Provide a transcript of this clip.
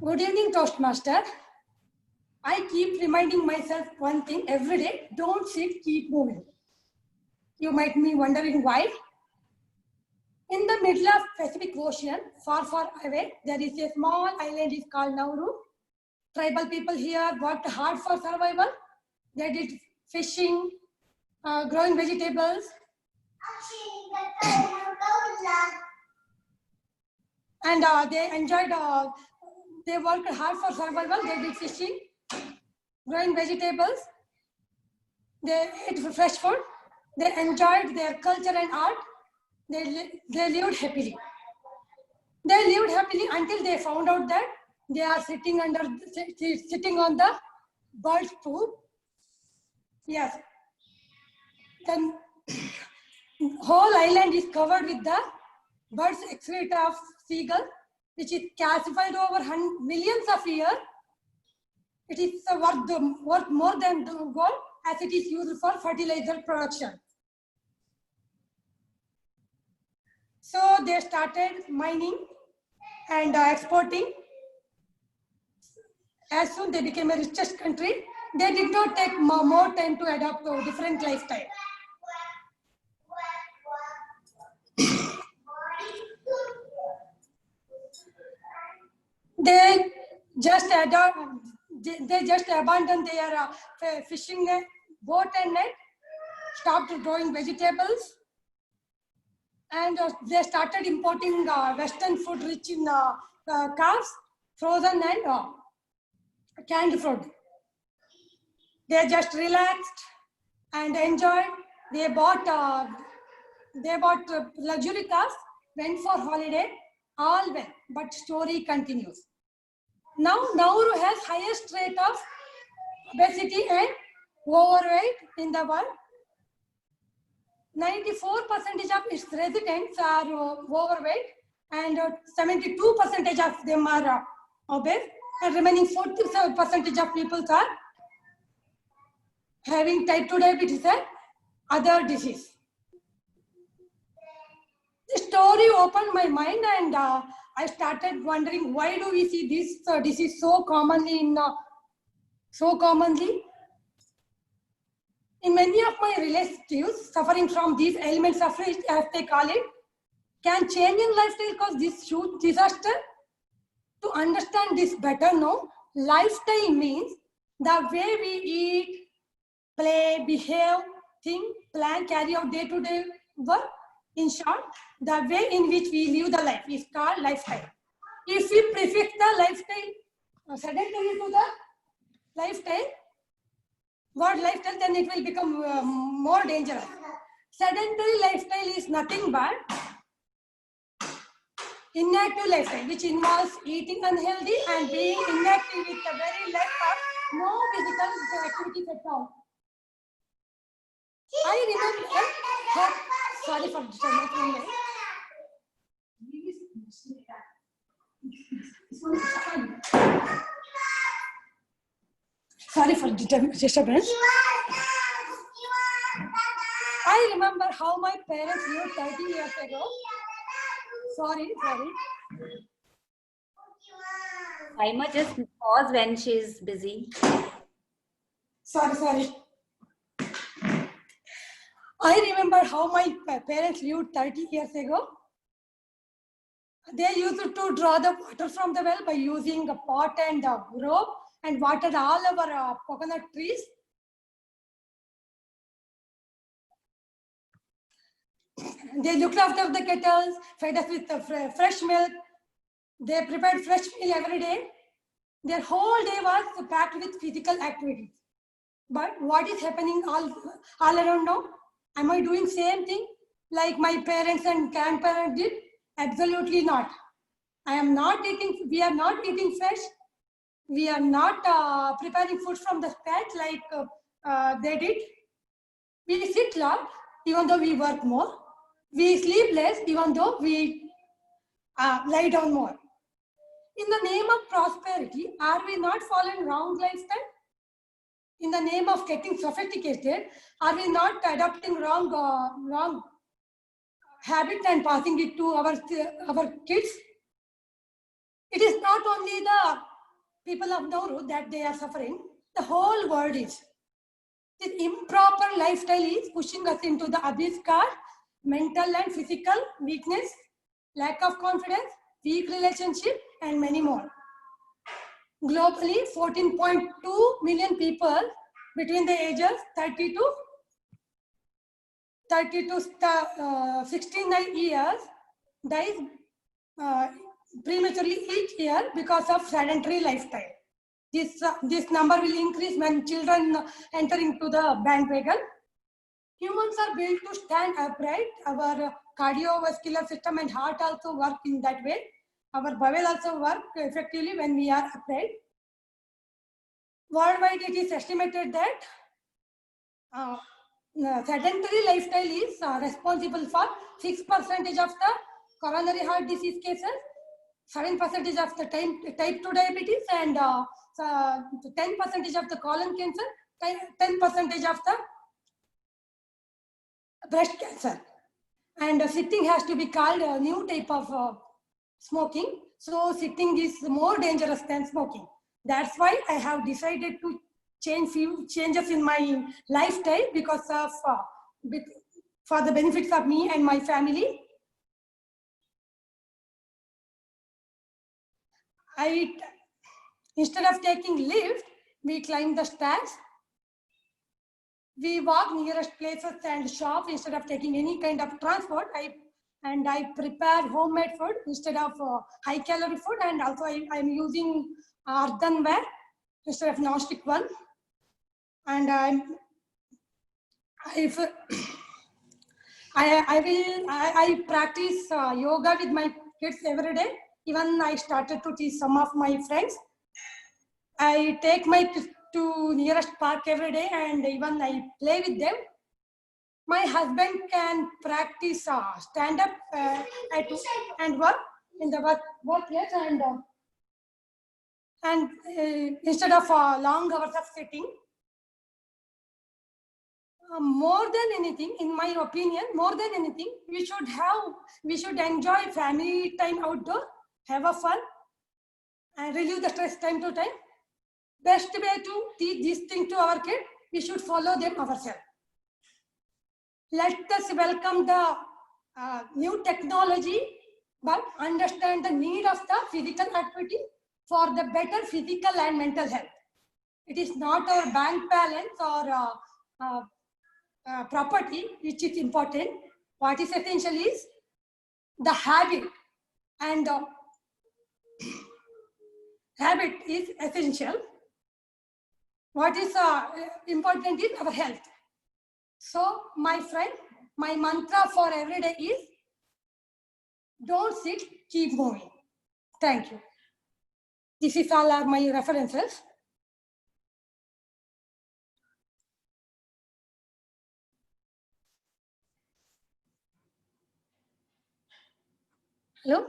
Good evening, Toastmaster. I keep reminding myself one thing every day: don't sit, keep moving. You might be wondering why. In the middle of Pacific Ocean, far, far away, there is a small island is called Nauru. Tribal people here worked hard for survival. They did fishing, growing vegetables, and they enjoyed, they worked hard for survival. They did fishing, growing vegetables, they ate fresh food, they enjoyed their culture and art, they lived happily. They lived happily until they found out that they are sitting on the bird's poop. Yes. Then whole island is covered with the bird's excreta of seagull, which is calcified over millions of years. It is worth more than gold, as it is used for fertilizer production. So they started mining and exporting. As soon they became a richest country, they did not take more time to adapt to different lifestyle. They just abandoned their fishing net, boat and net, stopped growing vegetables, and they started importing Western food rich in carbs, frozen and canned food. They just relaxed and enjoyed. They bought luxury cars, went for holiday, all well. But story continues. Now Nauru has highest rate of obesity and overweight in the world. 94% of its residents are overweight, and 72% of them are obese, and remaining 47% of people are having type 2 diabetes and other disease. The story opened my mind, and I started wondering, why do we see this disease so commonly in many of my relatives suffering from these ailments of age, as they call it. Can changing lifestyle cause this huge disaster? To understand this better, no, lifestyle means the way we eat, play, behave, think, plan, carry out day-to-day work. In short, the way in which we live the life is called lifestyle. If we prefix the lifestyle sedentary to the lifestyle, word lifestyle, then it will become more dangerous. Sedentary lifestyle is nothing but inactive lifestyle, which involves eating unhealthy and being inactive with a very lack of no physical activities at all. I remember, sorry for disturbing. Sorry for disturbance. I remember how my parents lived 30 years ago. Sorry. Timer, just pause when she's busy. Sorry. I remember how my parents lived 30 years ago. They used to draw the water from the well by using a pot and a rope and watered all our coconut trees. They looked after the kettles, fed us with fresh milk. They prepared fresh meal every day. Their whole day was packed with physical activities. But what is happening all around now? Am I doing same thing like my parents and grandparents did? Absolutely not. We are not eating fish. We are not preparing food from the scratch like they did. We sit long, even though we work more. We sleep less, even though we lie down more. In the name of prosperity, are we not following wrong lifestyle? In the name of getting sophisticated, are we not adopting wrong habits and passing it to our kids? It is not only the people of Nauru that they are suffering, the whole world is. This improper lifestyle is pushing us into the abyss called mental and physical weakness, lack of confidence, weak relationship, and many more. Globally, 14.2 million people between the ages 30 to 69 years dies prematurely each year because of sedentary lifestyle. This number will increase when children enter into the bandwagon. Humans are built to stand upright. Our cardiovascular system and heart also work in that way. Our bowel also work effectively when we are upright. Worldwide, it is estimated that sedentary lifestyle is responsible for 6% of the coronary heart disease cases, 7% of the type 2 diabetes, and 10% of the colon cancer, 10% of the breast cancer. And sitting has to be called a new type of smoking. So sitting is more dangerous than smoking. That's why I have decided to change few changes in my lifestyle because of for the benefits of me and my family. Instead of taking lift, we climb the stairs. We walk nearest places and shop instead of taking any kind of transport. I prepare homemade food instead of high calorie food, and also I'm using earthenware instead of non-stick one. And I practice yoga with my kids every day. Even I started to teach some of my friends. I take my kids to nearest park every day, and even I play with them. My husband can practice stand up and work in the workplace, and instead of long hours of sitting. More than anything, in my opinion, more than anything, we should enjoy family time outdoor, have a fun, and relieve the stress time to time. Best way to teach this thing to our kids, we should follow them ourselves. Let us welcome the new technology, but understand the need of the physical activity for the better physical and mental health. It is not our bank balance or property which is important. What is essential is the habit, and habit is essential. What is important is our health. So, my friend, my mantra for every day is don't sit, keep moving. Thank you. This is all are my references. Hello?